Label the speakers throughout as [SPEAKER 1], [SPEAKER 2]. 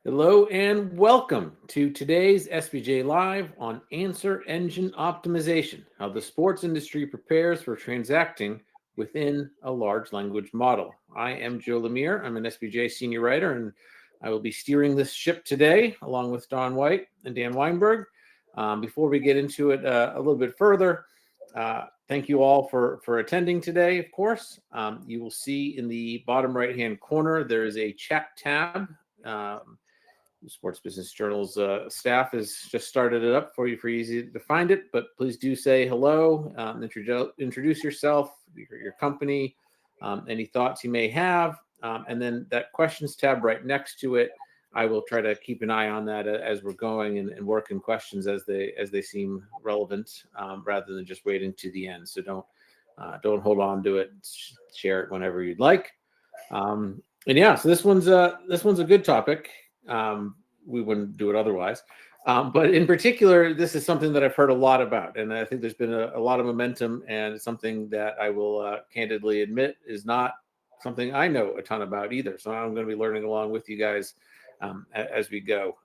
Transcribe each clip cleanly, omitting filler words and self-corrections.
[SPEAKER 1] Hello and welcome to today's SBJ Live on Answer Engine Optimization, how the sports industry prepares for transacting within a large language model. I am Joe Lemire. I'm an SBJ senior writer, and I will be steering this ship today along with Don White and Dan Weinberg. Before we get into it a little bit further, thank you all for attending today, of course. You will see in the bottom right-hand corner, there is a chat tab. Sports Business Journal's staff has just started it up for you for easy to find it, but please do say hello, introduce yourself, your company, any thoughts you may have, and then that questions tab right next to it. I will try to keep an eye on that as we're going and work in questions as they seem relevant, rather than just waiting to the end. So don't hold on to it. Share it whenever you'd like. And yeah, so this one's a good topic. We wouldn't do it otherwise. But in particular, this is something that I've heard a lot about, and I think there's been a lot of momentum, and it's something that I will candidly admit is not something I know a ton about either. So I'm going to be learning along with you guys as we go.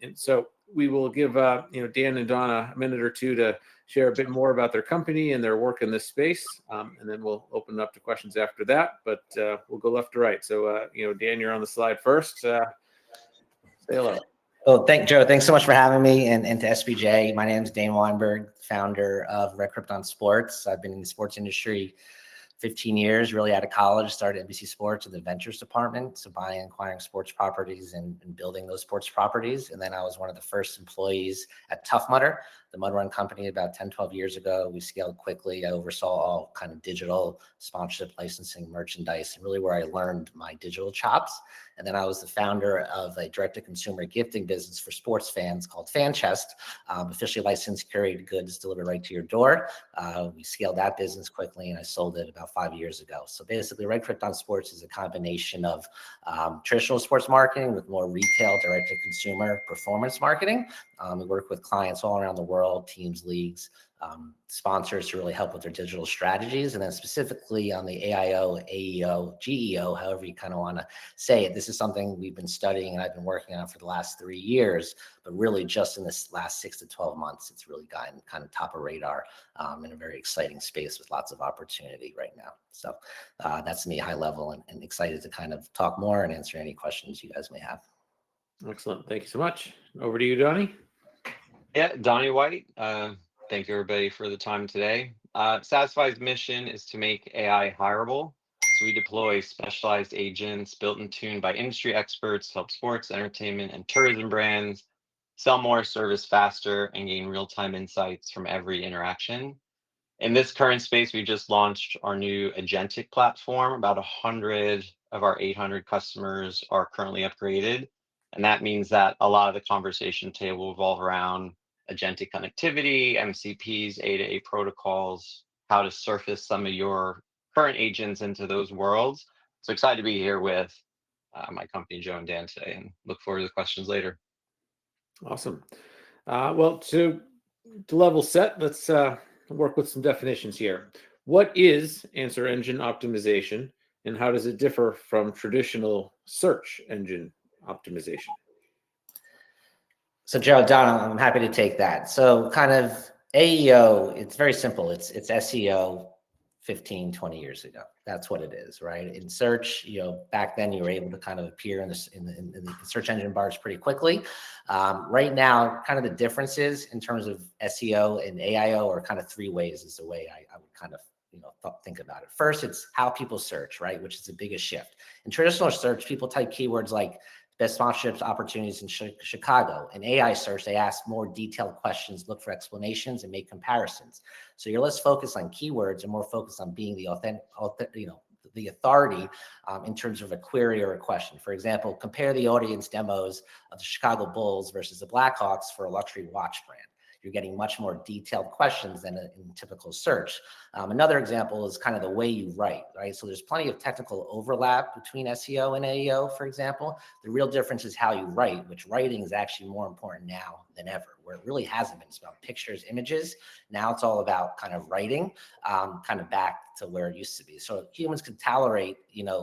[SPEAKER 1] And so we will give Dan and Donna a minute or two to share a bit more about their company and their work in this space, and then we'll open it up to questions after that. But we'll go left to right. So Dan, you're on the slide first. Say hello.
[SPEAKER 2] Oh, Joe. Thanks so much for having me, and to SBJ. My name is Dan Weinberg, founder of Red Krypton Sports. I've been in the sports industry 15 years, really out of college, started NBC Sports in the ventures department, so buying and acquiring sports properties and building those sports properties. And then I was one of the first employees at Tough Mudder, the Mud Run company, about 10, 12 years ago. We scaled quickly. I oversaw all kind of digital sponsorship, licensing, merchandise, and really where I learned my digital chops. And then I was the founder of a direct-to-consumer gifting business for sports fans called FanChest, officially licensed curated goods delivered right to your door. We scaled that business quickly, and I sold it about 5 years ago. So basically, Red Krypton Sports is a combination of traditional sports marketing with more retail, direct-to-consumer performance marketing. We work with clients all around the world, teams, leagues, sponsors to really help with their digital strategies. And then specifically on the AIO, AEO, GEO, however you kind of want to say it, this is something we've been studying and I've been working on for the last 3 years, but really just in this last 6 to 12 months, it's really gotten kind of top of radar in a very exciting space with lots of opportunity right now. So that's me high level and excited to kind of talk more and answer any questions you guys may have.
[SPEAKER 1] Excellent. Thank you so much. Over to you, Donnie.
[SPEAKER 3] Yeah, Donnie White. Thank you, everybody, for the time today. Satisfy's mission is to make AI hireable. So we deploy specialized agents built and tuned by industry experts to help sports, entertainment, and tourism brands sell more, service faster, and gain real-time insights from every interaction. In this current space, we just launched our new agentic platform. About 100 of our 800 customers are currently upgraded. And that means that a lot of the conversation today will revolve around agentic connectivity, MCPs, A2A protocols, how to surface some of your current agents into those worlds. So excited to be here with my company, Joe and Dan, today, and look forward to the questions later.
[SPEAKER 1] Awesome. Well, to level set, let's work with some definitions here. What is answer engine optimization, and how does it differ from traditional search engine optimization?
[SPEAKER 2] So Joe, Don, I'm happy to take that. So kind of AEO, it's very simple. It's SEO 15, 20 years ago. That's what it is, right? In search, back then you were able to kind of appear in the search engine bars pretty quickly. Right now, kind of the differences in terms of SEO and AIO are kind of 3 ways is the way I would kind of think about it. First, it's how people search, right? Which is the biggest shift. In traditional search, people type keywords like best sponsorships opportunities in Chicago. In AI search, they ask more detailed questions, look for explanations, and make comparisons. So you're less focused on keywords and more focused on being the the authority in terms of a query or a question. For example, compare the audience demos of the Chicago Bulls versus the Blackhawks for a luxury watch brand. You're getting much more detailed questions than in typical search. Another example is kind of the way you write, right? So there's plenty of technical overlap between SEO and AEO, for example. The real difference is how you write, which writing is actually more important now than ever, where it really hasn't been. It's about pictures, images. Now it's all about kind of writing, kind of back to where it used to be. So humans can tolerate,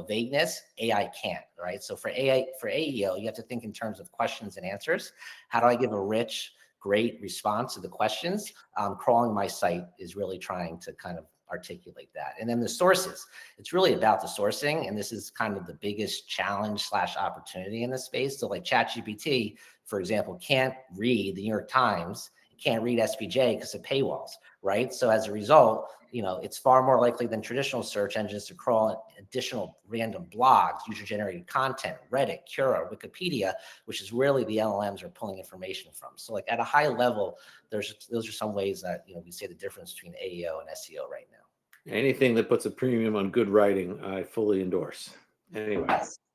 [SPEAKER 2] vagueness. AI can't, right? So for AEO, you have to think in terms of questions and answers. How do I give a rich, great response to the questions? Crawling my site is really trying to kind of articulate that. And then the sources, it's really about the sourcing. And this is kind of the biggest challenge / opportunity in this space. So like ChatGPT, for example, can't read the New York Times, can't read SPJ because of paywalls, right? So as a result, it's far more likely than traditional search engines to crawl additional random blogs, user-generated content, Reddit, Quora, Wikipedia, which is really the LLMs are pulling information from. So like at a high level, those are some ways that, we see the difference between AEO and SEO right now.
[SPEAKER 1] Anything that puts a premium on good writing, I fully endorse. Anyway,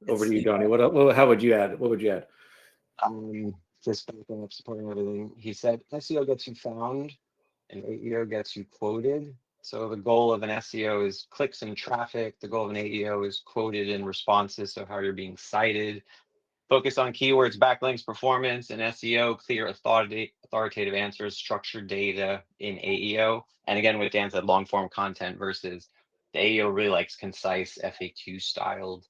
[SPEAKER 1] over to you, Donnie. How would you add? What would you add?
[SPEAKER 3] Just backing up, supporting everything he said. SEO gets you found, and AEO gets you quoted. So the goal of an SEO is clicks and traffic. The goal of an AEO is quoted and responses, so how you're being cited. Focus on keywords, backlinks, performance, and SEO, clear, authoritative answers, structured data in AEO. And again, with Dan said, long form content versus the AEO really likes concise FAQ styled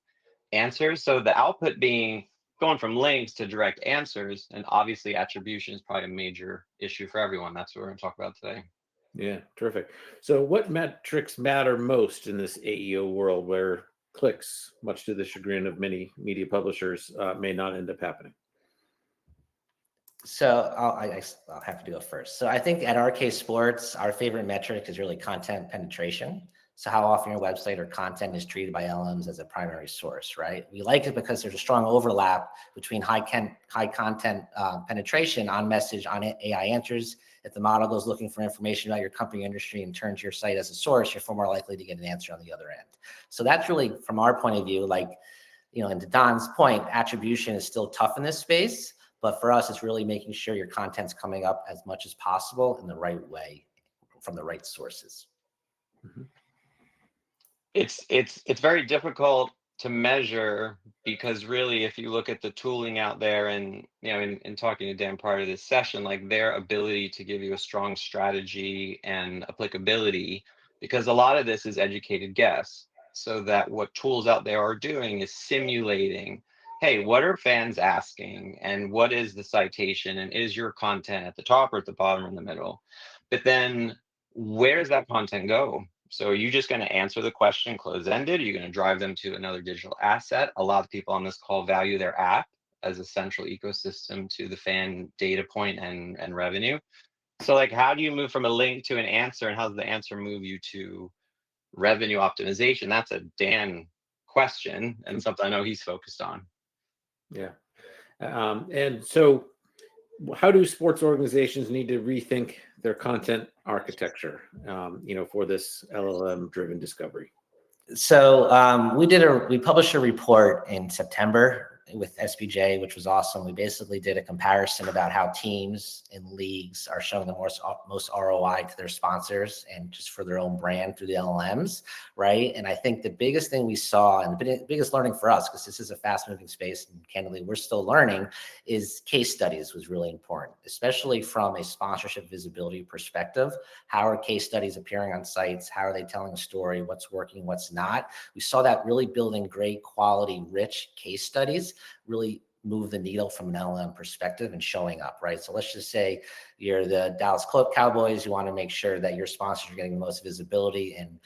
[SPEAKER 3] answers. So the output being going from links to direct answers, and obviously attribution is probably a major issue for everyone. That's what we're going to talk about today.
[SPEAKER 1] Yeah, terrific. So what metrics matter most in this AEO world where clicks, much to the chagrin of many media publishers, may not end up happening?
[SPEAKER 2] So I'll have to do it first. So I think at RK Sports, our favorite metric is really content penetration. So how often your website or content is treated by LMs as a primary source, right? We like it because there's a strong overlap between high content penetration on message on AI answers. If the model goes looking for information about your company industry and turns your site as a source, you're far more likely to get an answer on the other end. So that's really, from our point of view, like, and to Don's point, attribution is still tough in this space. But for us, it's really making sure your content's coming up as much as possible in the right way from the right sources.
[SPEAKER 1] Mm-hmm.
[SPEAKER 3] It's very difficult to measure because really, if you look at the tooling out there and, in talking to Dan prior to this session, like their ability to give you a strong strategy and applicability, because a lot of this is educated guess. So that what tools out there are doing is simulating, hey, what are fans asking and what is the citation and is your content at the top or at the bottom or in the middle? But then where does that content go? So are you just going to answer the question close-ended? Are you going to drive them to another digital asset? A lot of people on this call value their app as a central ecosystem to the fan data point and revenue. So like, how do you move from a link to an answer, and how does the answer move you to revenue optimization? That's a Dan question and something I know he's focused on.
[SPEAKER 1] Yeah. And so how do sports organizations need to rethink their content architecture, for this LLM driven discovery?
[SPEAKER 2] So we published a report in September with SPJ, which was awesome. We basically did a comparison about how teams and leagues are showing the most ROI to their sponsors and just for their own brand through the LLMs, right? And I think the biggest thing we saw, and the biggest learning for us, because this is a fast moving space and candidly we're still learning, is case studies was really important, especially from a sponsorship visibility perspective. How are case studies appearing on sites? How are they telling a story? What's working, what's not? We saw that really building great quality, rich case studies really move the needle from an LLM perspective and showing up, right? So let's just say you're the Dallas Cowboys. You want to make sure that your sponsors are getting the most visibility and,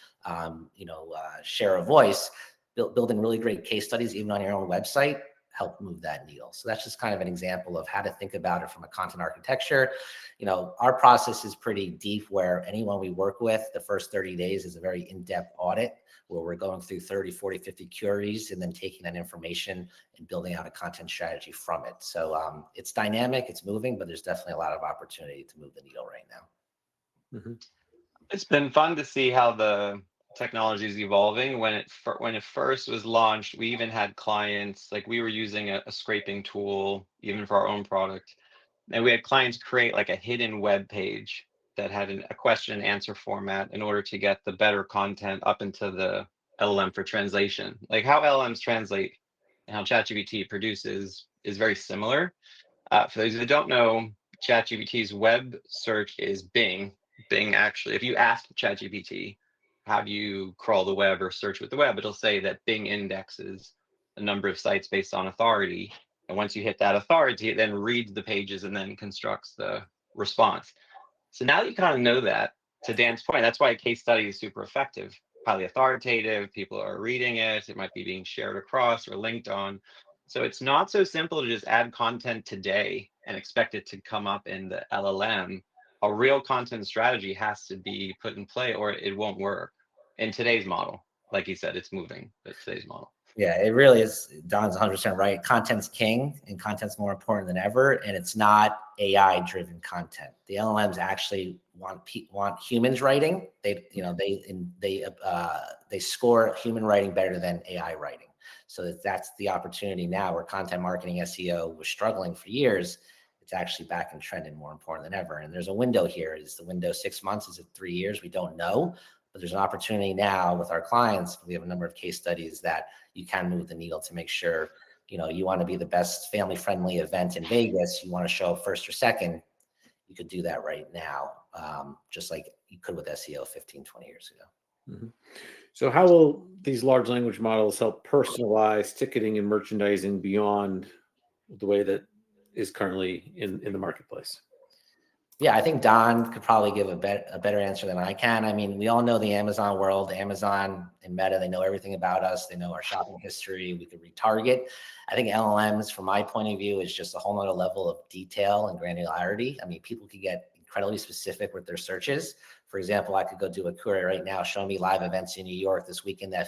[SPEAKER 2] share of voice. Building really great case studies, even on your own website, help move that needle. So that's just kind of an example of how to think about it from a content architecture. Our process is pretty deep, where anyone we work with, the first 30 days is a very in-depth audit where we're going through 30, 40, 50 queries and then taking that information and building out a content strategy from it. So it's dynamic, it's moving, but there's definitely a lot of opportunity to move the needle right now.
[SPEAKER 1] Mm-hmm.
[SPEAKER 3] It's been fun to see how the technology is evolving. When it first was launched, we even had clients, like we were using a scraping tool even for our own product, And we had clients create like a hidden web page that had a question and answer format in order to get the better content up into the LLM for translation. Like how LLMs translate and how ChatGPT produces is very similar. For those who don't know, ChatGPT's web search is Bing. Bing actually, if you ask ChatGPT, how do you crawl the web or search with the web, it'll say that Bing indexes a number of sites based on authority. And once you hit that authority, it then reads the pages and then constructs the response. So now that you kind of know that, to Dan's point, that's why a case study is super effective, highly authoritative. People are reading it. It might be being shared across or linked on. So it's not so simple to just add content today and expect it to come up in the LLM. A real content strategy has to be put in play or it won't work in today's model. Like he said, it's moving, but today's model.
[SPEAKER 2] Yeah, it really is. Don's 100% right. Content's king, and content's more important than ever. And it's not AI-driven content. The LLMs actually want humans writing. They score human writing better than AI writing. So that's the opportunity now, where content marketing SEO was struggling for years. It's actually back in trend and more important than ever. And there's a window here. Is the window 6 months? Is it 3 years? We don't know. But there's an opportunity now with our clients. We have a number of case studies that you can move the needle to make sure, you want to be the best family-friendly event in Vegas. You want to show up first or second. You could do that right now, just like you could with SEO 15, 20 years ago.
[SPEAKER 1] Mm-hmm. So how will these large language models help personalize ticketing and merchandising beyond the way that is currently in the marketplace?
[SPEAKER 2] Yeah, I think Don could probably give a better answer than I can. I mean, we all know the Amazon world, Amazon and Meta, they know everything about us. They know our shopping history. We could retarget. I think LLMs, from my point of view, is just a whole nother level of detail and granularity. I mean, people could get incredibly specific with their searches. For example, I could go do a query right now, show me live events in New York this weekend that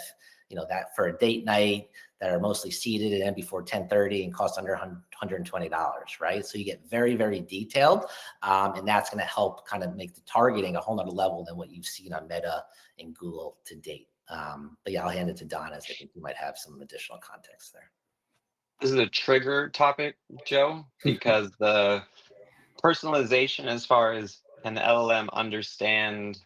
[SPEAKER 2] for a date night that are mostly seated and end before 10:30 and cost under $120, right? So you get very, very detailed, and that's going to help kind of make the targeting a whole nother level than what you've seen on Meta and Google to date. But yeah, I'll hand it to Don, as I think you might have some additional context there.
[SPEAKER 3] This is a trigger topic, Joe, because the personalization, as far as can the LLM understand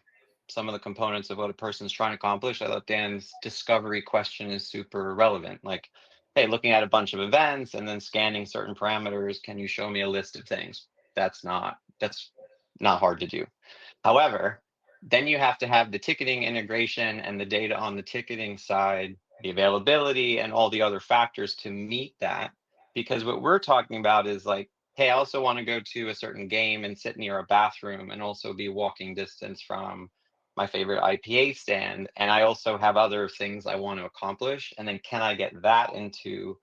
[SPEAKER 3] some of the components of what a person's trying to accomplish, I thought Dan's discovery question is super relevant. Like, hey, looking at a bunch of events and then scanning certain parameters, can you show me a list of things? That's not hard to do. However, then you have to have the ticketing integration and the data on the ticketing side, the availability and all the other factors to meet that. Because what we're talking about is like, hey, I also want to go to a certain game and sit near a bathroom and also be walking distance from my favorite IPA stand. And I also have other things I want to accomplish. And then can I get that into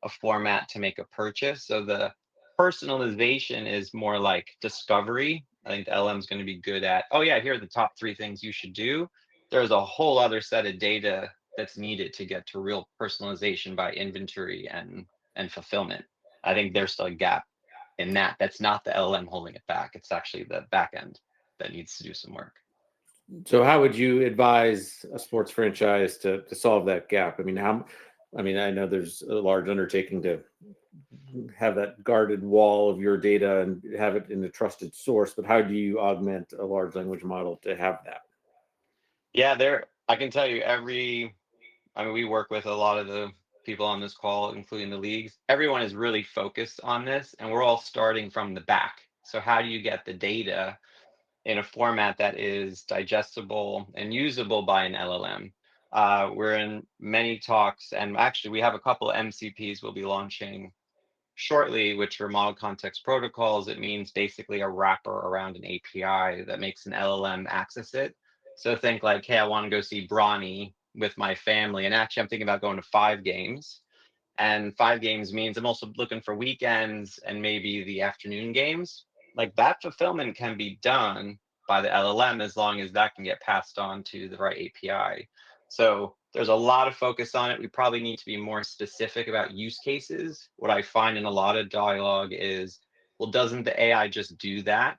[SPEAKER 3] a format to make a purchase? So the personalization is more like discovery. I think the LM is going to be good at, oh yeah, here are the top 3 things you should do. There's a whole other set of data that's needed to get to real personalization by inventory and fulfillment. I think there's still a gap in that. That's not the LLM holding it back. It's actually the back end that needs to do some work.
[SPEAKER 1] So how would you advise a sports franchise to solve that gap? I mean, I know there's a large undertaking to have that guarded wall of your data and have it in a trusted source, but how do you augment a large language model to have that?
[SPEAKER 3] Yeah, I can tell you we work with a lot of the people on this call, including the leagues. Everyone is really focused on this, and we're all starting from the back. So how do you get the data in a format that is digestible and usable by an LLM? We're in many talks, and actually we have a couple of MCPs we'll be launching shortly, which are model context protocols. It means basically a wrapper around an API that makes an LLM access it. So think like, hey, I want to go see Bronny with my family. And actually, I'm thinking about going to 5 games. And 5 games means I'm also looking for weekends and maybe the afternoon games. Like that fulfillment can be done by the LLM as long as that can get passed on to the right API. So there's a lot of focus on it. We probably need to be more specific about use cases. What I find in a lot of dialogue is, well, doesn't the AI just do that?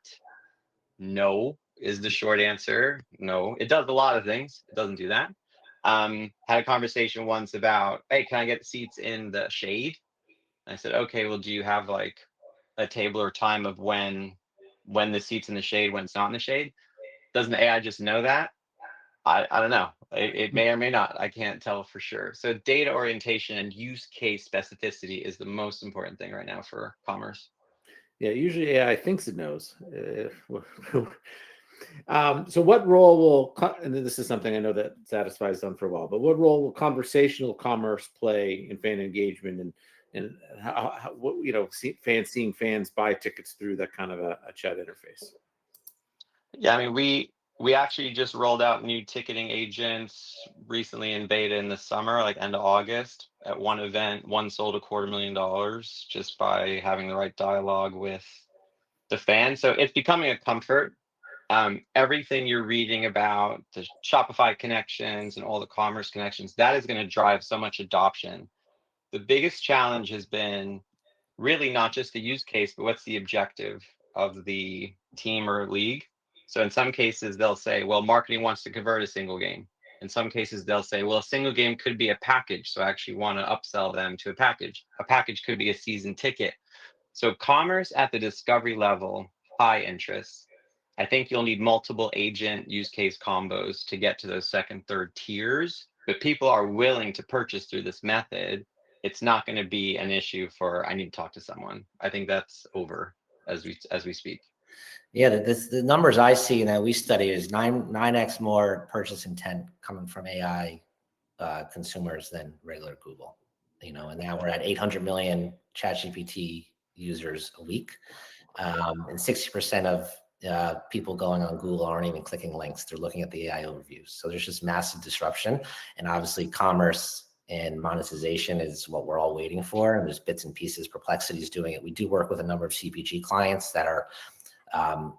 [SPEAKER 3] No, is the short answer. No, it does a lot of things. It doesn't do that. Had a conversation once about, hey, can I get seats in the shade? And I said, okay, well, do you have like a table or time of when the seat's in the shade, when it's not in the shade. Doesn't the AI just know that? I don't know. It may or may not. I can't tell for sure. So data orientation and use case specificity is the most important thing right now for commerce.
[SPEAKER 1] Yeah, usually AI thinks it knows. So what role will, and this is something I know that Satisfy's done for a while, but what role will conversational commerce play in fan engagement and how what, fans seeing fans buy tickets through that kind of a chat interface?
[SPEAKER 3] Yeah, I mean, we actually just rolled out new ticketing agents recently in beta in the summer, like end of August. At one event, one sold $250,000 just by having the right dialogue with the fan. So it's becoming a comfort. Everything you're reading about the Shopify connections and all the commerce connections, that is going to drive so much adoption. The biggest challenge has been really not just the use case, but what's the objective of the team or league. So in some cases, they'll say, well, marketing wants to convert a single game. In some cases, they'll say, well, a single game could be a package. So I actually want to upsell them to a package. A package could be a season ticket. So commerce at the discovery level, high interest. I think you'll need multiple agent use case combos to get to those second, third tiers, but people are willing to purchase through this method. It's not going to be an issue for I need to talk to someone. I think that's over as we speak.
[SPEAKER 2] Yeah, the numbers I see and that we study is 9x more purchase intent coming from AI consumers than regular Google. And now we're at 800 million ChatGPT users a week, and 60% of people going on Google aren't even clicking links; they're looking at the AI overviews. So there's just massive disruption, and obviously commerce and monetization is what we're all waiting for. And there's bits and pieces. Perplexity is doing it. We do work with a number of CPG clients that are I'm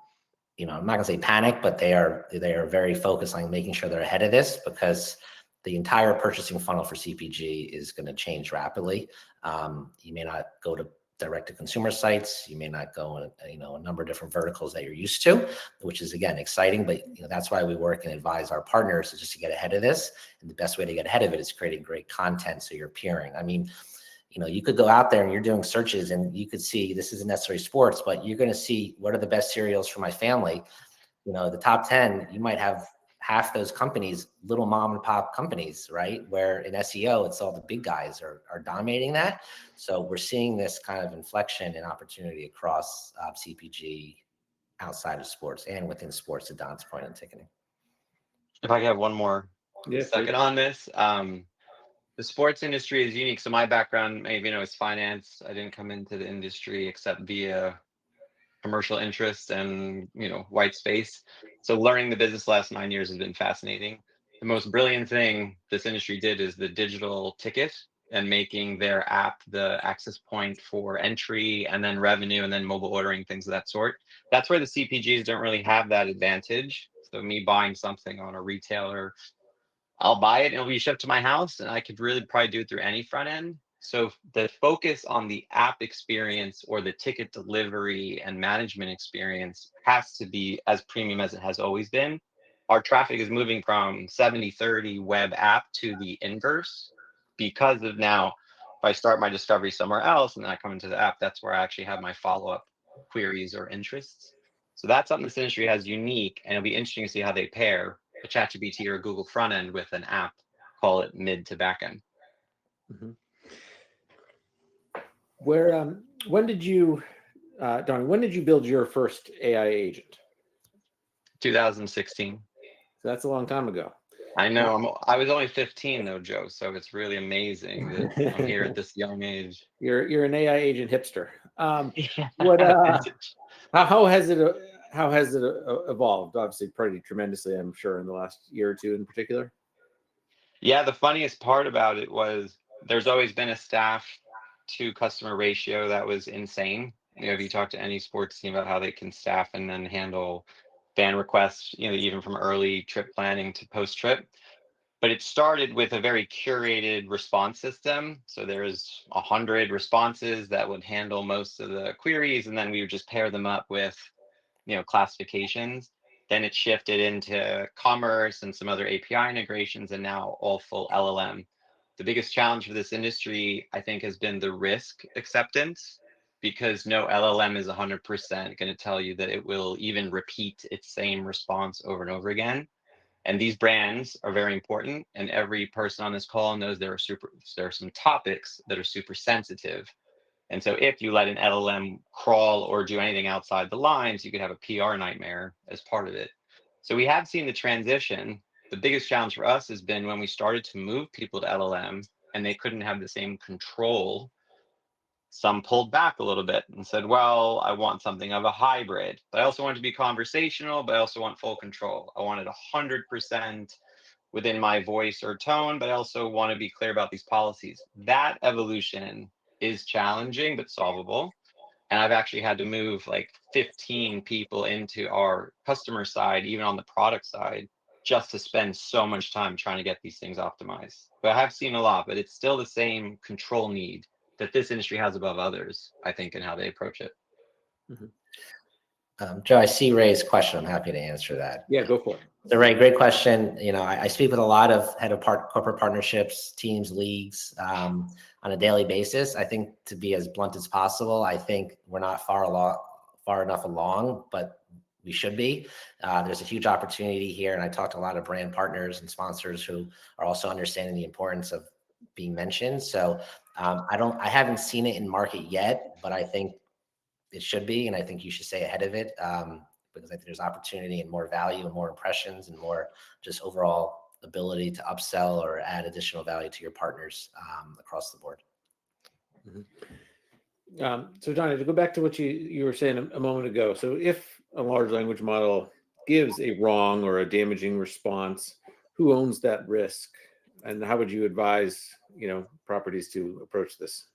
[SPEAKER 2] not gonna say panic, but they are very focused on making sure they're ahead of this because the entire purchasing funnel for CPG is going to change rapidly. You may not go to direct to consumer sites. You may not go in, a number of different verticals that you're used to, which is again exciting. But that's why we work and advise our partners just to get ahead of this. And the best way to get ahead of it is creating great content so you're appearing. I mean, you could go out there and you're doing searches and you could see, this isn't necessarily sports, but you're going to see what are the best cereals for my family. The top 10, you might have half those companies, little mom and pop companies, right? Where in SEO, it's all the big guys are dominating that. So we're seeing this kind of inflection and opportunity across CPG outside of sports and within sports, to Don's point on ticketing.
[SPEAKER 3] If I could have one more second on this. The sports industry is unique. So my background, maybe is finance. I didn't come into the industry except via commercial interest and white space. So learning the business the last 9 years has been fascinating. The most brilliant thing this industry did is the digital ticket and making their app the access point for entry and then revenue and then mobile ordering, things of that sort. That's where the CPGs don't really have that advantage. So me buying something on a retailer, I'll buy it and it'll be shipped to my house, and I could really probably do it through any front end. So the focus on the app experience or the ticket delivery and management experience has to be as premium as it has always been. Our traffic is moving from 70-30 web app to the inverse because of now, if I start my discovery somewhere else and then I come into the app, that's where I actually have my follow-up queries or interests. So that's something this industry has unique, and it'll be interesting to see how they pair a ChatGPT or a Google front end with an app, call it mid to back end.
[SPEAKER 1] Mm-hmm. When did you, Donnie, when did you build your first AI agent?
[SPEAKER 3] 2016.
[SPEAKER 1] So that's a long time ago.
[SPEAKER 3] I know. I was only 15 though, Joe. So it's really amazing that I'm here at this young age.
[SPEAKER 1] You're an AI agent hipster.
[SPEAKER 3] Yeah.
[SPEAKER 1] How has it evolved? Obviously, pretty tremendously, I'm sure, in the last year or two, in particular.
[SPEAKER 3] Yeah, the funniest part about it was there's always been a staff to customer ratio that was insane. If you talk to any sports team about how they can staff and then handle fan requests, even from early trip planning to post trip. But it started with a very curated response system. So there was 100 responses that would handle most of the queries, and then we would just pair them up with, classifications. Then it shifted into commerce and some other API integrations, and now all full LLM. The biggest challenge for this industry, I think, has been the risk acceptance. because no LLM is 100% going to tell you that it will even repeat its same response over and over again. And these brands are very important. And every person on this call knows there are some topics that are super sensitive. And so if you let an LLM crawl or do anything outside the lines, you could have a PR nightmare as part of it. So we have seen the transition. The biggest challenge for us has been when we started to move people to LLM and they couldn't have the same control. Some pulled back a little bit and said, well, I want something of a hybrid, but I also want it to be conversational, but I also want full control. I want it 100% within my voice or tone, but I also want to be clear about these policies. That evolution is challenging, but solvable. And I've actually had to move like 15 people into our customer side, even on the product side, just to spend so much time trying to get these things optimized. But I have seen a lot, but it's still the same control need that this industry has above others, I think, in how they approach it.
[SPEAKER 2] Joe, I see Ray's question. I'm happy to answer that.
[SPEAKER 1] Yeah, go for it.
[SPEAKER 2] So Ray, great question. I speak with a lot of head of corporate partnerships, teams, leagues on a daily basis. I think, to be as blunt as possible, I think we're not far enough along, but we should be. There's a huge opportunity here, and I talked to a lot of brand partners and sponsors who are also understanding the importance of being mentioned. So I haven't seen it in market yet, but I think it should be, and I think you should stay ahead of it, because I think there's opportunity and more value and more impressions and more just overall ability to upsell or add additional value to your partners across the board.
[SPEAKER 1] So Donnie, to go back to what you were saying a moment ago. So if a large language model gives a wrong or a damaging response, who owns that risk? And how would you advise, properties to approach this?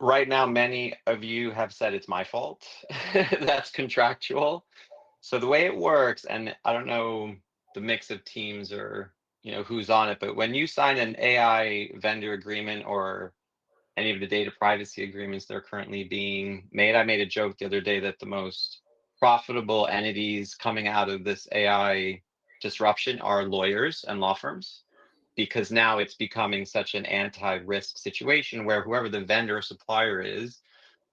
[SPEAKER 3] Right now, many of you have said it's my fault. That's contractual. So the way it works, and I don't know the mix of teams or who's on it, but when you sign an AI vendor agreement or any of the data privacy agreements that are currently being made, I made a joke the other day that the most profitable entities coming out of this AI disruption are lawyers and law firms, because now it's becoming such an anti-risk situation where whoever the vendor or supplier is,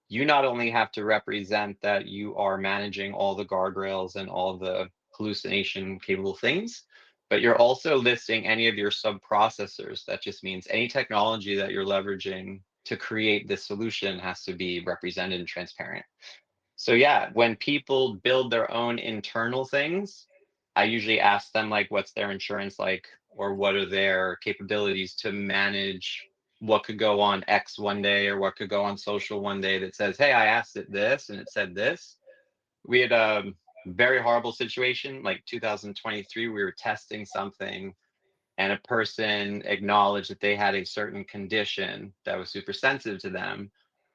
[SPEAKER 3] you not only have to represent that you are managing all the guardrails and all the hallucination capable things, but you're also listing any of your sub-processors. That just means any technology that you're leveraging to create this solution has to be represented and transparent. So yeah, when people build their own internal things, I usually ask them like, what's their insurance like, or what are their capabilities to manage what could go on X one day or what could go on social one day that says, hey, I asked it this and it said this. We had a very horrible situation, like 2023, we were testing something and a person acknowledged that they had a certain condition that was super sensitive to them.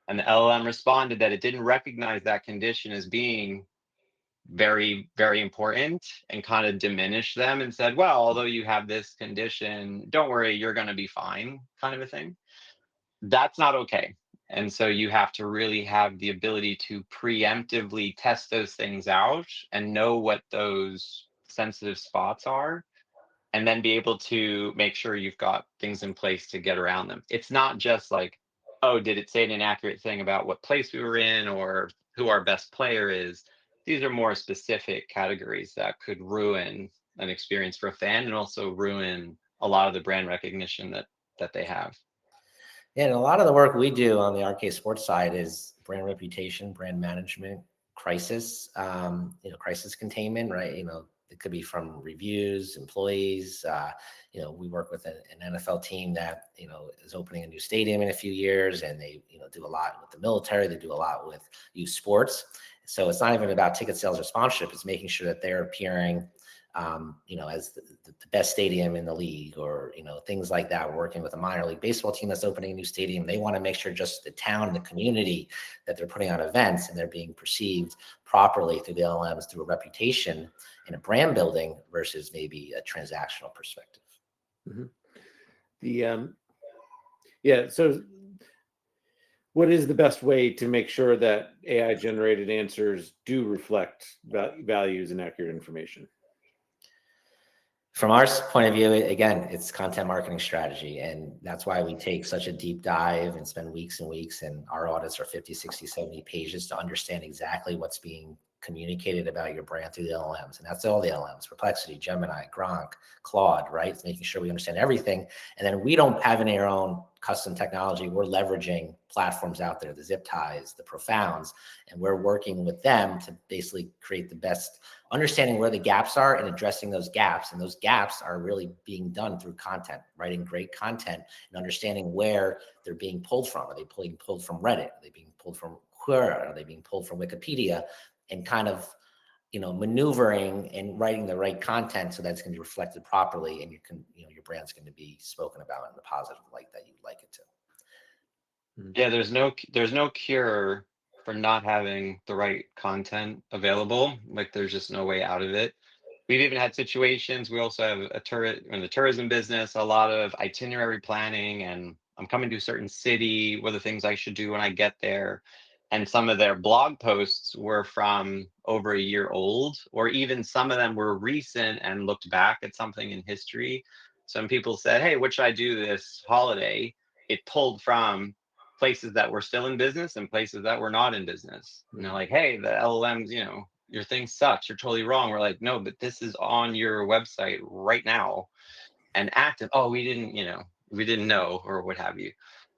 [SPEAKER 3] And the LLM responded that it didn't recognize that condition as being very, very important and kind of diminished them and said, well, although you have this condition, don't worry, you're going to be fine, kind of a thing. That's not okay. And so you have to really have the ability to preemptively test those things out and know what those sensitive spots are, and then be able to make sure you've got things in place to get around them. It's not just like, oh, did it say an inaccurate thing about what place we were in or who our best player is? These are more specific categories that could ruin an experience for a fan and also ruin a lot of the brand recognition that they have.
[SPEAKER 2] Yeah, and a lot of the work we do on the RK Sports side is brand reputation, brand management, crisis, crisis containment, right? It could be from reviews, employees. We work with an NFL team that, is opening a new stadium in a few years, and they, do a lot with the military. They do a lot with youth sports. So it's not even about ticket sales or sponsorship. It's making sure that they're appearing, as the best stadium in the league, or, things like that. We're working with a minor league baseball team that's opening a new stadium. They want to make sure just the town and the community that they're putting on events and they're being perceived properly through the LLMs, through a reputation and a brand building versus maybe a transactional perspective.
[SPEAKER 1] So what is the best way to make sure that AI generated answers do reflect values and accurate information?
[SPEAKER 2] From our point of view, again, it's content marketing strategy. And that's why we take such a deep dive and spend weeks and weeks. And our audits are 50, 60, 70 pages to understand exactly what's being communicated about your brand through the LLMs. And that's all the LLMs: Perplexity, Gemini, Gronk, Claude, right? It's making sure we understand everything. And then we don't have any of our own custom technology. We're leveraging platforms out there, the Zip Ties, the Profounds, and we're working with them to basically create the best, understanding where the gaps are and addressing those gaps. And those gaps are really being done through content, writing great content and understanding where they're being pulled from. Are they being pulled from Reddit? Are they being pulled from Quora? Are they being pulled from Wikipedia? And kind of, maneuvering and writing the right content so that's going to be reflected properly, and your brand's going to be spoken about in the positive light that you'd like it to.
[SPEAKER 3] Yeah, there's no cure for not having the right content available. Like there's just no way out of it. We've even had situations. We also have in the tourism business, a lot of itinerary planning, and I'm coming to a certain city. What are the things I should do when I get there? And some of their blog posts were from over a year old, or even some of them were recent and looked back at something in history. Some people said, "Hey, what should I do this holiday?" It pulled from places that were still in business and places that were not in business. And they're like, "Hey, the LLMs, your thing sucks. You're totally wrong." We're like, "No, but this is on your website right now and active." "Oh, we didn't know," or what have you.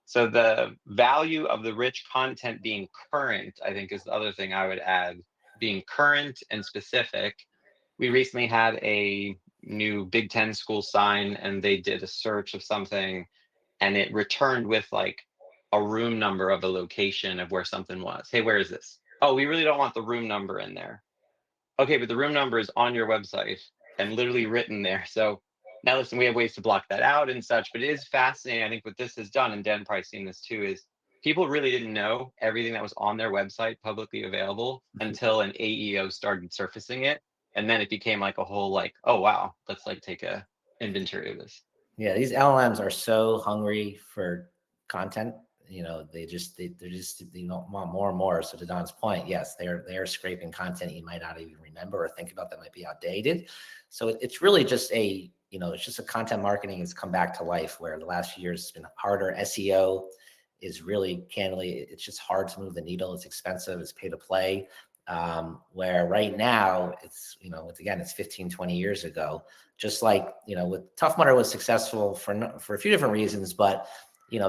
[SPEAKER 3] So the value of the rich content being current, I think, is the other thing I would add. Being current and specific. We recently had a new Big Ten school sign, and they did a search of something, and it returned with like a room number of a location of where something was. "Hey, where is this?" "Oh, we really don't want the room number in there." "Okay, but the room number is on your website and literally written there." So now listen, we have ways to block that out and such, but it is fascinating. I think what this has done, and Dan probably seen this too, is people really didn't know everything that was on their website publicly available until an AEO started surfacing it. And then it became like a whole like, "Oh wow, let's like take a inventory of this."
[SPEAKER 2] Yeah, these LLMs are so hungry for content. They want more and more. So to Don's point, yes, they're scraping content you might not even remember or think about that might be outdated. So it's really just it's just a content marketing has come back to life, where the last few years it's been harder. SEO is really, candidly, it's just hard to move the needle. It's expensive. It's pay to play. Where right now it's 15, 20 years ago. Just like, with Tough Mudder was successful for a few different reasons, but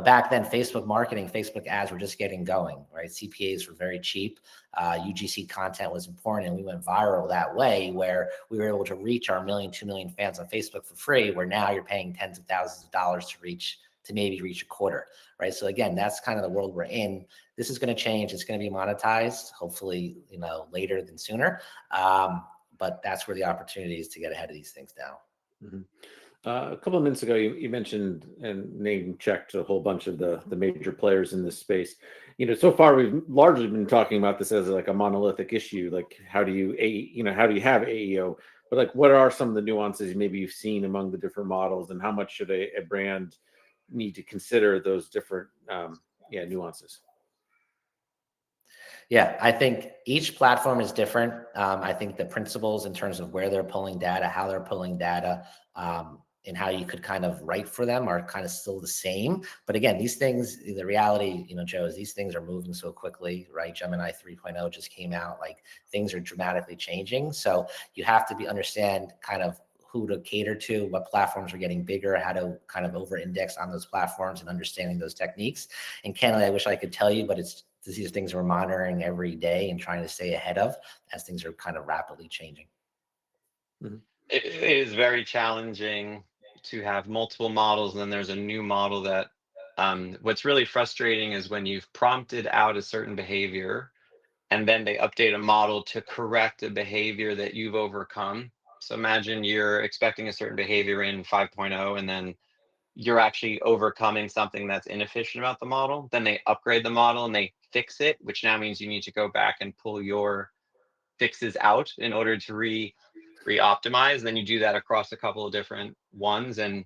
[SPEAKER 2] back then Facebook marketing, Facebook ads were just getting going, right? CPAs were very cheap. UGC content was important, and we went viral that way, where we were able to reach our 2 million fans on Facebook for free, where now you're paying tens of thousands of dollars to maybe reach a quarter, right? So again, that's kind of the world we're in. This is going to change. It's going to be monetized, hopefully, later than sooner. But that's where the opportunity is to get ahead of these things now.
[SPEAKER 1] Mm-hmm. A couple of minutes ago, you mentioned and name checked a whole bunch of the major players in this space. So far we've largely been talking about this as like a monolithic issue. Like, how do you have AEO? But like, what are some of the nuances maybe you've seen among the different models, and how much should a brand need to consider those different nuances?
[SPEAKER 2] Yeah, I think each platform is different. I think the principles in terms of where they're pulling data, how they're pulling data, and how you could kind of write for them are kind of still the same. But again, these things, the reality, Joe, is these things are moving so quickly, right? Gemini 3.0 just came out. Like, things are dramatically changing. So you have to understand kind of who to cater to, what platforms are getting bigger, how to kind of over-index on those platforms, and understanding those techniques. And candidly, I wish I could tell you, but these things we're monitoring every day and trying to stay ahead of, as things are kind of rapidly changing.
[SPEAKER 1] Mm-hmm.
[SPEAKER 3] It is very challenging to have multiple models, and then there's a new model that what's really frustrating is when you've prompted out a certain behavior, and then they update a model to correct a behavior that you've overcome. So imagine you're expecting a certain behavior in 5.0, and then you're actually overcoming something that's inefficient about the model. Then they upgrade the model and they fix it, which now means you need to go back and pull your fixes out in order to re-optimize. Then you do that across a couple of different ones, and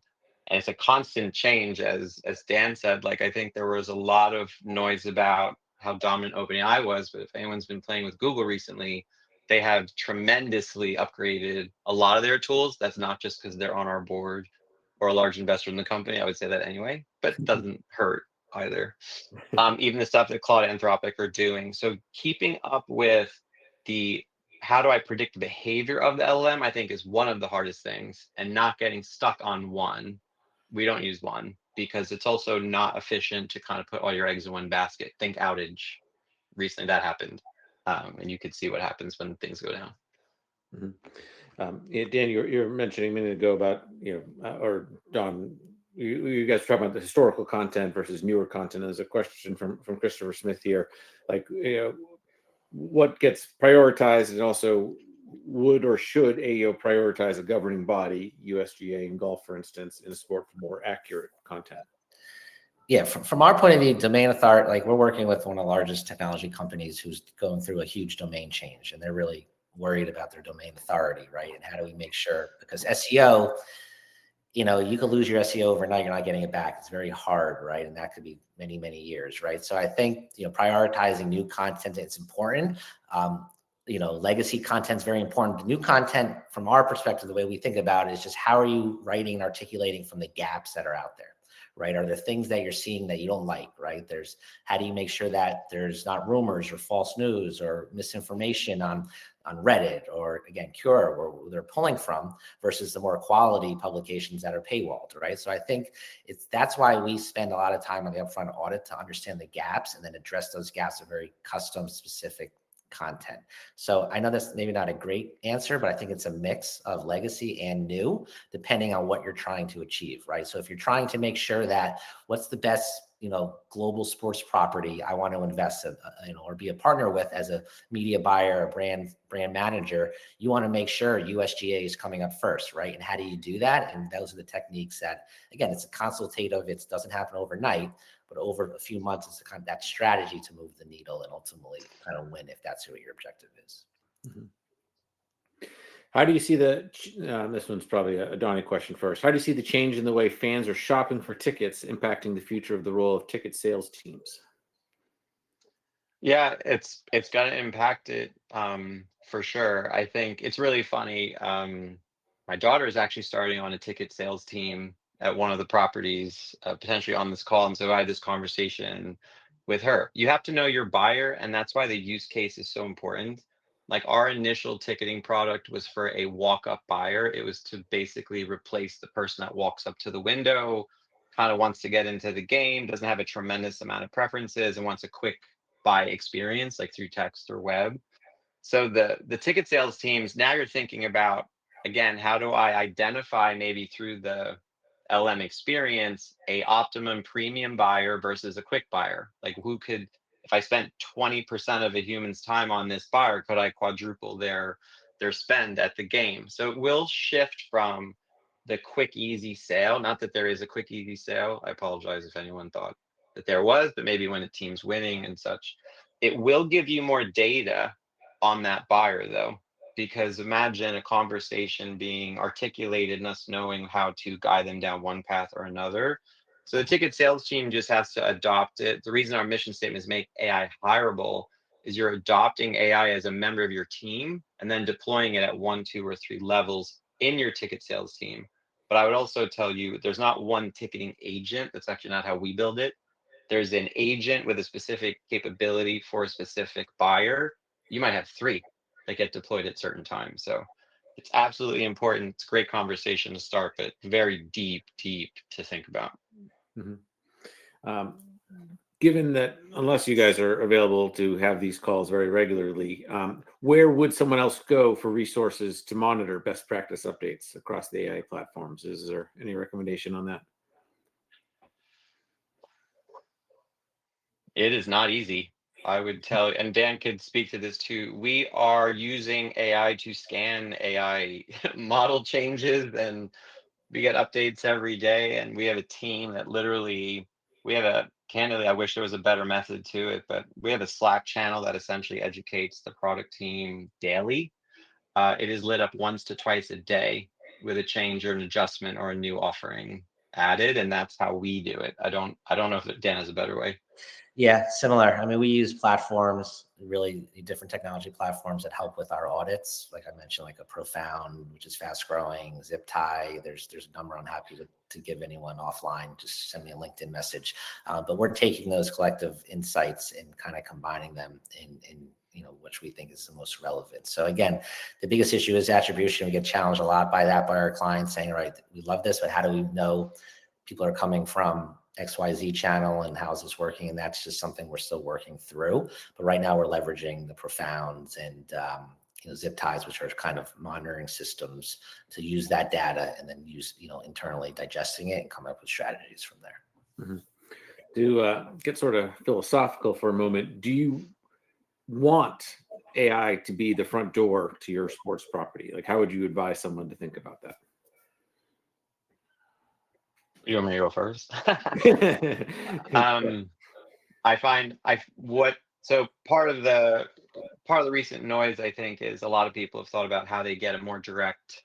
[SPEAKER 3] it's a constant change, as Dan said. Like, I think there was a lot of noise about how dominant OpenAI was, but if anyone's been playing with Google recently, they have tremendously upgraded a lot of their tools. That's not just because they're on our board or a large investor in the company. I would say that anyway, but it doesn't hurt either. Even the stuff that Claude and Anthropic are doing. So keeping up with the how do I predict the behavior of the LLM, I think is one of the hardest things, and not getting stuck on one. We don't use one because it's also not efficient to kind of put all your eggs in one basket. Think outage. Recently that happened. And you could see what happens when things go down.
[SPEAKER 1] Yeah, Dan, you're mentioning a minute ago about, or Don, you guys were talking about the historical content versus newer content. There's a question from Christopher Smith here, like, what gets prioritized, and also would or should AEO prioritize a governing body, USGA and golf, for instance, in sport for more accurate content?
[SPEAKER 2] Yeah, from our point of view, domain authority, like we're working with one of the largest technology companies who's going through a huge domain change, and they're really worried about their domain authority, right? And how do we make sure, because SEO, you could lose your SEO overnight, you're not getting it back. It's very hard, right? And that could be many, many years, right? So I think, prioritizing new content, it's important. Legacy content is very important. The new content, from our perspective, the way we think about it is just how are you writing and articulating from the gaps that are out there, right? Are there things that you're seeing that you don't like, right? How do you make sure that there's not rumors or false news or misinformation on Reddit or, again, Cure, where they're pulling from, versus the more quality publications that are paywalled, right? So I think that's why we spend a lot of time on the upfront audit to understand the gaps and then address those gaps with very custom specific content. So I know that's maybe not a great answer, but I think it's a mix of legacy and new, depending on what you're trying to achieve, right? So if you're trying to make sure that what's the best, global sports property I want to invest in, or be a partner with as a media buyer, or brand manager, you want to make sure USGA is coming up first, right? And how do you do that? And those are the techniques that, again, it's a consultative, it doesn't happen overnight, but over a few months, it's kind of that strategy to move the needle and ultimately kind of win if that's what your objective is.
[SPEAKER 1] Mm-hmm. How do you see this one's probably a Donnie question first. How do you see the change in the way fans are shopping for tickets impacting the future of the role of ticket sales teams?
[SPEAKER 3] Yeah, it's going to impact it for sure. I think it's really funny. My daughter is actually starting on a ticket sales team at one of the properties, potentially on this call. And so I had this conversation with her. You have to know your buyer, and that's why the use case is so important. Like our initial ticketing product was for a walk-up buyer. It was to basically replace the person that walks up to the window, kind of wants to get into the game, doesn't have a tremendous amount of preferences, and wants a quick buy experience, like through text or web. So the ticket sales teams, now you're thinking about, again, how do I identify, maybe through the LM experience, a optimum premium buyer versus a quick buyer? Like if I spent 20% of a human's time on this buyer, could I quadruple their spend at the game? So it will shift from the quick, easy sale. Not that there is a quick, easy sale. I apologize if anyone thought that there was, but maybe when a team's winning and such. It will give you more data on that buyer, though, because imagine a conversation being articulated and us knowing how to guide them down one path or another. So the ticket sales team just has to adopt it. The reason our mission statement is make AI hireable is you're adopting AI as a member of your team and then deploying it at 1, 2, or 3 levels in your ticket sales team. But I would also tell you there's not one ticketing agent. That's actually not how we build it. There's an agent with a specific capability for a specific buyer. You might have 3 that get deployed at certain times. So it's absolutely important. It's a great conversation to start, but very deep to think about.
[SPEAKER 1] Mm-hmm. Given that, unless you guys are available to have these calls very regularly, where would someone else go for resources to monitor best practice updates across the AI platforms? Is there any recommendation on that?
[SPEAKER 3] It is not easy. I would tell, and Dan could speak to this too. We are using AI to scan AI model changes, and we get updates every day. And we have a team that literally, candidly, I wish there was a better method to it, but we have a Slack channel that essentially educates the product team daily. It is lit up once to twice a day with a change or an adjustment or a new offering. added, and that's how we do it. I don't know if Dan has a better way.
[SPEAKER 2] Yeah, similar. I mean, we use platforms, really different technology platforms that help with our audits. Like I mentioned, like a Profound, which is fast growing, ZipTie. There's a number I'm happy to give anyone offline. Just send me a LinkedIn message. But we're taking those collective insights and kind of combining them in which we think is the most relevant. So again, the biggest issue is attribution. We get challenged a lot by that by our clients saying, all right, we love this, but how do we know people are coming from XYZ channel and how's this working? And that's just something we're still working through. But right now we're leveraging the Profounds and zip ties, which are kind of monitoring systems to use that data and then use, internally digesting it and come up with strategies from there.
[SPEAKER 1] Mm-hmm. To get sort of philosophical for a moment, do you want AI to be the front door to your sports property? Like, how would you advise someone to think about that?
[SPEAKER 3] You want me to go first? So part of the recent noise, I think, is a lot of people have thought about how they get a more direct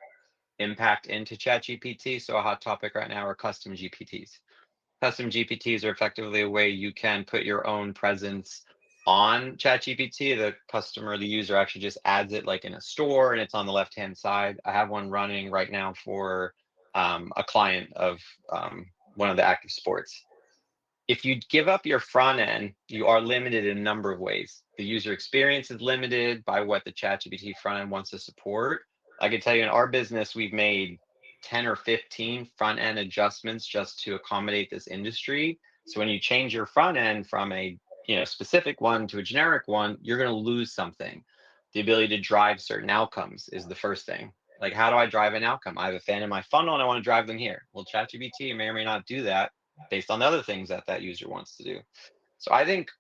[SPEAKER 3] impact into ChatGPT. So a hot topic right now are custom GPTs. Custom GPTs are effectively a way you can put your own presence on ChatGPT. The customer, the user actually just adds it like in a store and it's on the left-hand side. I have one running right now for a client of one of the active sports. If you give up your front end, you are limited in a number of ways. The user experience is limited by what the ChatGPT front end wants to support. I can tell you in our business, we've made 10 or 15 front end adjustments just to accommodate this industry. So when you change your front end from a specific one to a generic one, you're going to lose something. The ability to drive certain outcomes is the first thing. Like, how do I drive an outcome? I have a fan in my funnel and I want to drive them here. Well, ChatGPT may or may not do that based on the other things that user wants to do. So I think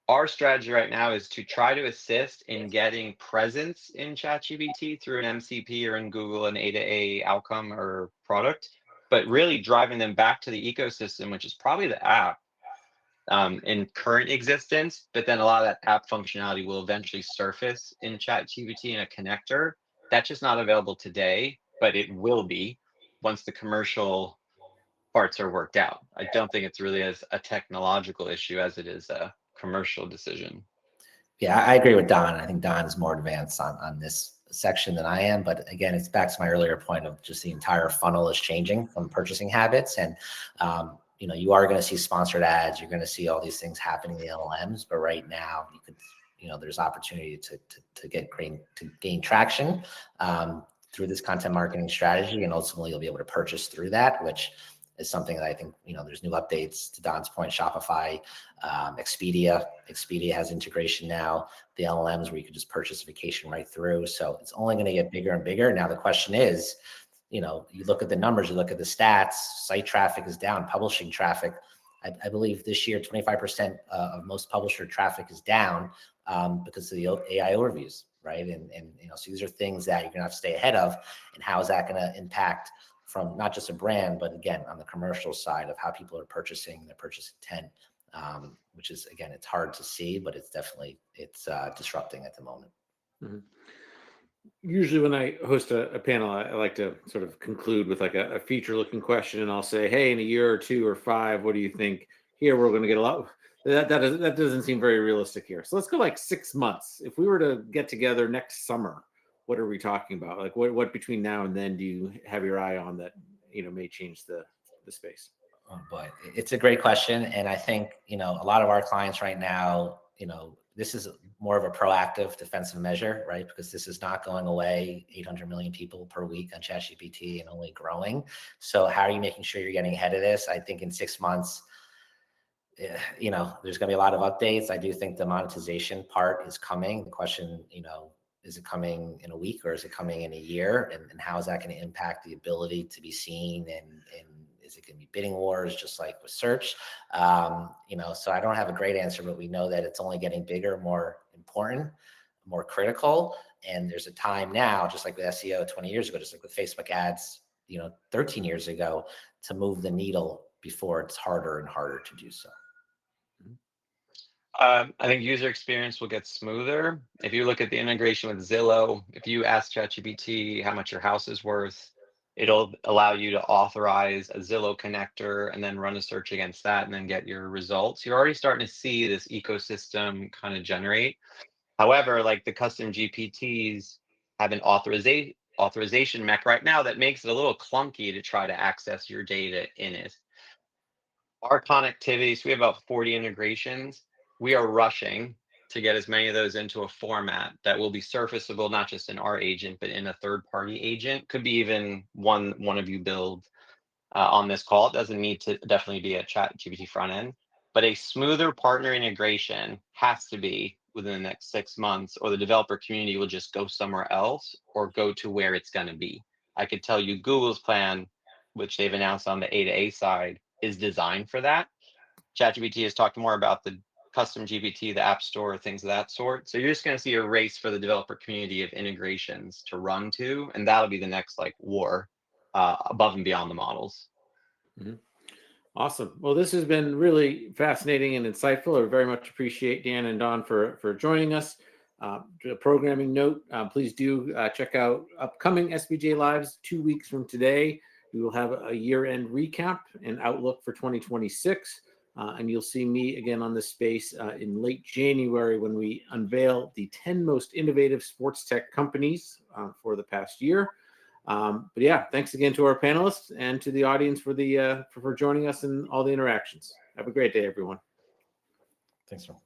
[SPEAKER 3] our strategy right now is to try to assist in getting presence in ChatGPT through an MCP or in Google, an A to A outcome or product, but really driving them back to the ecosystem, which is probably the app in current existence. But then a lot of that app functionality will eventually surface in ChatGPT in a connector. That's just not available today, but it will be once the commercial parts are worked out. I don't think it's really as a technological issue as it is a commercial decision.
[SPEAKER 2] Yeah, I agree with Don. I think Don is more advanced on this section than I am. But again, it's back to my earlier point of just the entire funnel is changing from purchasing habits. And, you are going to see sponsored ads. You're going to see all these things happening in the LLMs. But right now, you could, there's opportunity to gain traction through this content marketing strategy. And ultimately, you'll be able to purchase through that, which is something that I think, there's new updates to Don's point, Shopify, Expedia. Expedia has integration now, the LLMs where you can just purchase vacation right through. So it's only going to get bigger and bigger. Now, the question is, you look at the numbers, you look at the stats, site traffic is down, publishing traffic. I believe this year, 25% of most publisher traffic is down because of the AI overviews, right? And so these are things that you're going to have to stay ahead of. And how is that going to impact from not just a brand, but again, on the commercial side of how people are purchasing their purchase intent, which is, again, it's hard to see, but it's definitely, disrupting at the moment.
[SPEAKER 1] Mm-hmm. Usually when I host a panel, I like to sort of conclude with like a feature looking question, and I'll say, hey, in a year or 2 or 5, what do you think? Here, we're going to get a lot. That doesn't seem very realistic here. So let's go like 6 months. If we were to get together next summer, what are we talking about? Like what between now and then do you have your eye on that, may change the space?
[SPEAKER 2] Oh boy, it's a great question. And I think, a lot of our clients right now, this is more of a proactive defensive measure, right? Because this is not going away. 800 million people per week on ChatGPT and only growing. So how are you making sure you're getting ahead of this? I think in 6 months, there's going to be a lot of updates. I do think the monetization part is coming. The question, is it coming in a week or is it coming in a year? And how is that going to impact the ability to be seen? And is it going to be bidding wars, just like with search? So I don't have a great answer, but we know that it's only getting bigger, more important, more critical. And there's a time now, just like with SEO 20 years ago, just like with Facebook ads, 13 years ago, to move the needle before it's harder and harder to do so.
[SPEAKER 3] I think user experience will get smoother. If you look at the integration with Zillow, if you ask ChatGPT how much your house is worth, It'll allow you to authorize a Zillow connector and then run a search against that and then get your results. You're already starting to see this ecosystem kind of generate. However, like the custom GPTs have an authorization mech right now that makes it a little clunky to try to access your data in it. Our connectivity, so we have about 40 integrations. We are rushing to get as many of those into a format that will be surfaceable, not just in our agent, but in a third-party agent. Could be even one of you build on this call. It doesn't need to definitely be a chat GPT front end, but a smoother partner integration has to be within the next 6 months, or the developer community will just go somewhere else or go to where it's going to be. I could tell you Google's plan, which they've announced on the A to A side, is designed for that. ChatGPT has talked more about the custom GPT, the App Store, things of that sort. So you're just going to see a race for the developer community of integrations to run to, and that'll be the next like war above and beyond the models.
[SPEAKER 1] Mhm. Awesome. Well, this has been really fascinating and insightful. I very much appreciate Dan and Don for joining us. A programming note, please do check out upcoming SBJ Lives 2 weeks from today. We will have a year-end recap and outlook for 2026. And you'll see me again on this space in late January when we unveil the 10 most innovative sports tech companies for the past year. But yeah, thanks again to our panelists and to the audience for joining us in all the interactions. Have a great day, everyone.
[SPEAKER 2] Thanks, Phil.